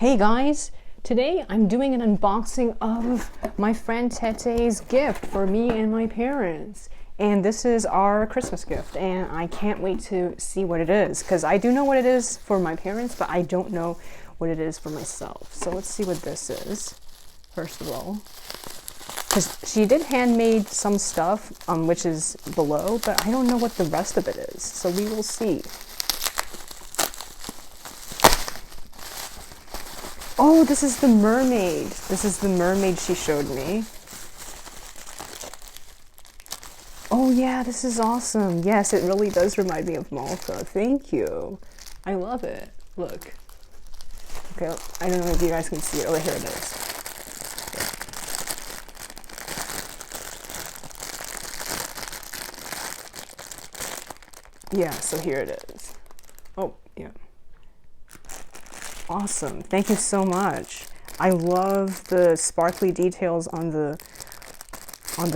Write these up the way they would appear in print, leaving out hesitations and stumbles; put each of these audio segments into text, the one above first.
Hey guys, today I'm doing an unboxing of my friend Tete's gift for me and my parents. And this is our Christmas gift, and I can't wait to see what it is, because I do know what it is for my parents, but I don't know what it is for myself. So let's see what this is, first of all. Because she did handmade some stuff, which is below, but I don't know what the rest of it is, so we will see. Oh, this is the mermaid. This is the mermaid she showed me. Oh yeah, this is awesome. Yes, it really does remind me of Malta. Thank you. I love it. Look. Okay, I don't know if you guys can see it. Oh, here it is. Yeah, so here it is. Oh, yeah. Awesome. Thank you so much. I love the sparkly details on the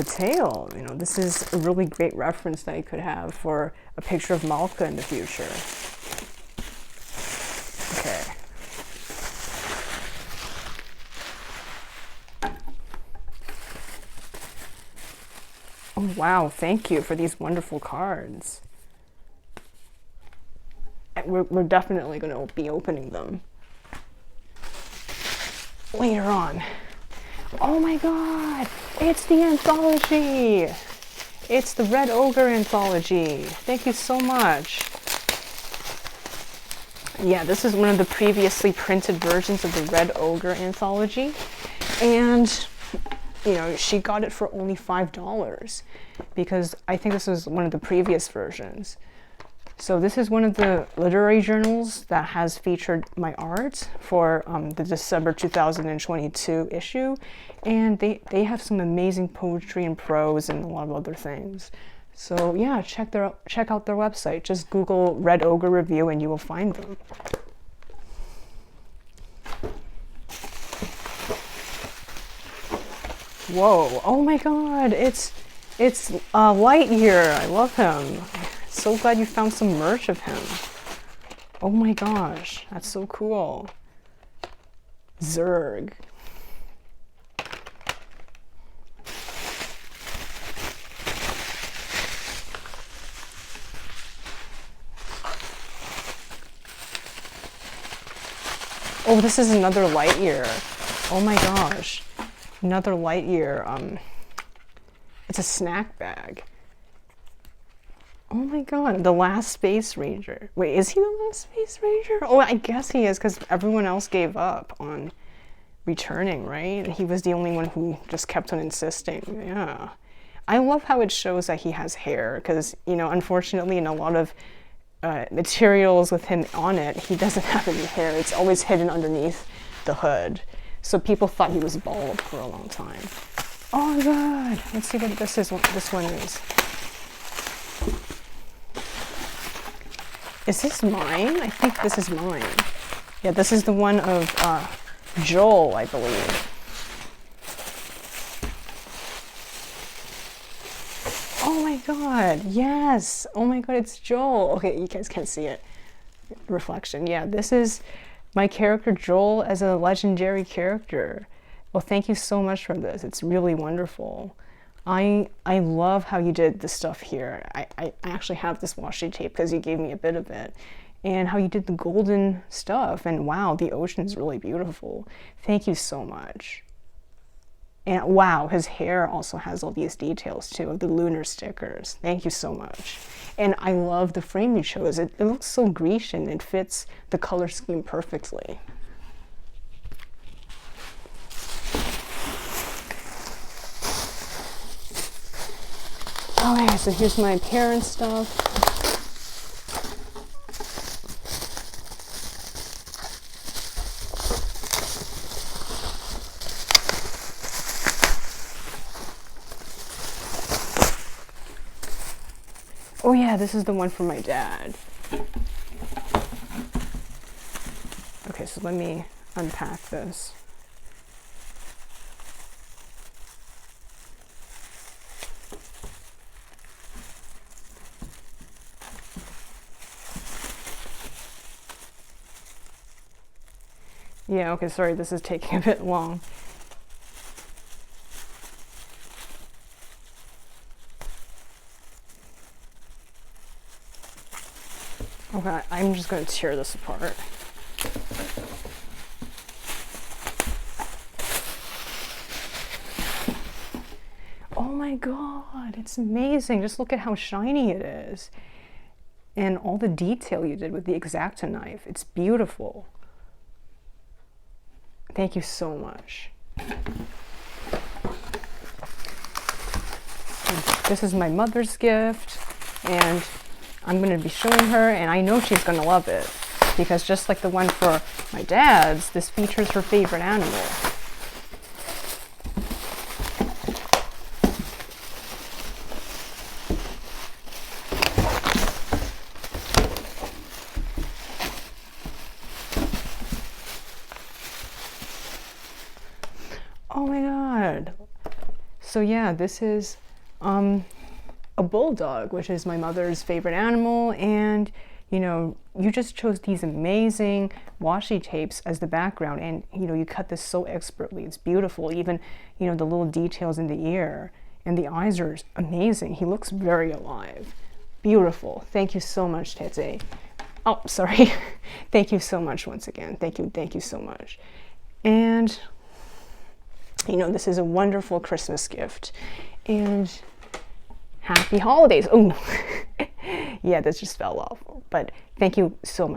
tail. You know, this is a really great reference that you could have for a picture of Malta in the future. Okay. Oh wow, thank you for these wonderful cards. We're definitely going to be opening them later on. Oh my god, it's the anthology. It's the Red Ogre anthology. Thank you so much. Yeah, this is one of the previously printed versions of the Red Ogre anthology. And, you know, she got it for only $5 because I think this was one of the previous versions. So this is one of the literary journals that has featured my art for the December 2022 issue. And they have some amazing poetry and prose and a lot of other things. So yeah, check out their website. Just Google Red Ogre Review and you will find them. Whoa, oh my god, it's Lightyear. I love him. So glad you found some merch of him. Oh my gosh, that's so cool. Zurg. Oh, this is another Lightyear. Oh my gosh, another Lightyear. It's a snack bag. Oh my god, the last Space Ranger. Wait, is he the last Space Ranger? Oh, I guess he is, because everyone else gave up on returning, right? He was the only one who just kept on insisting. Yeah. I love how it shows that he has hair, because, you know, unfortunately in a lot of materials with him on it, he doesn't have any hair. It's always hidden underneath the hood. So people thought he was bald for a long time. Oh my god, let's see what this one is. Is this mine? I think this is mine. Yeah, this is the one of Joel, I believe. Oh my god, yes! Oh my god, it's Joel. Okay, you guys can't see it. Reflection. Yeah, this is my character Joel as a legendary character. Well, thank you so much for this. It's really wonderful. I love how you did the stuff here. I actually have this washi tape because you gave me a bit of it. And how you did the golden stuff. And wow, the ocean is really beautiful. Thank you so much. And wow, his hair also has all these details too of the lunar stickers. Thank you so much. And I love the frame you chose. It looks so Grecian. It fits the color scheme perfectly. Okay, so here's my parents' stuff. Oh yeah, this is the one for my dad. Okay, so let me unpack this. Yeah, okay, sorry, this is taking a bit long. Okay, I'm just going to tear this apart. Oh my god, it's amazing. Just look at how shiny it is. And all the detail you did with the X-Acto knife. It's beautiful. Thank you so much. This is my mother's gift, and I'm going to be showing her, and I know she's going to love it, because just like the one for my dad's, this features her favorite animal. Oh my god. So yeah, this is a bulldog, which is my mother's favorite animal, and you know, you just chose these amazing washi tapes as the background, and you know, you cut this so expertly. It's beautiful. Even, you know, the little details in the ear and the eyes are amazing. He looks very alive. Beautiful. Thank you so much, Tete. Oh, sorry. Thank you so much once again. Thank you so much. And you know, this is a wonderful Christmas gift, and happy holidays. Oh, yeah, this just fell off, but thank you so much.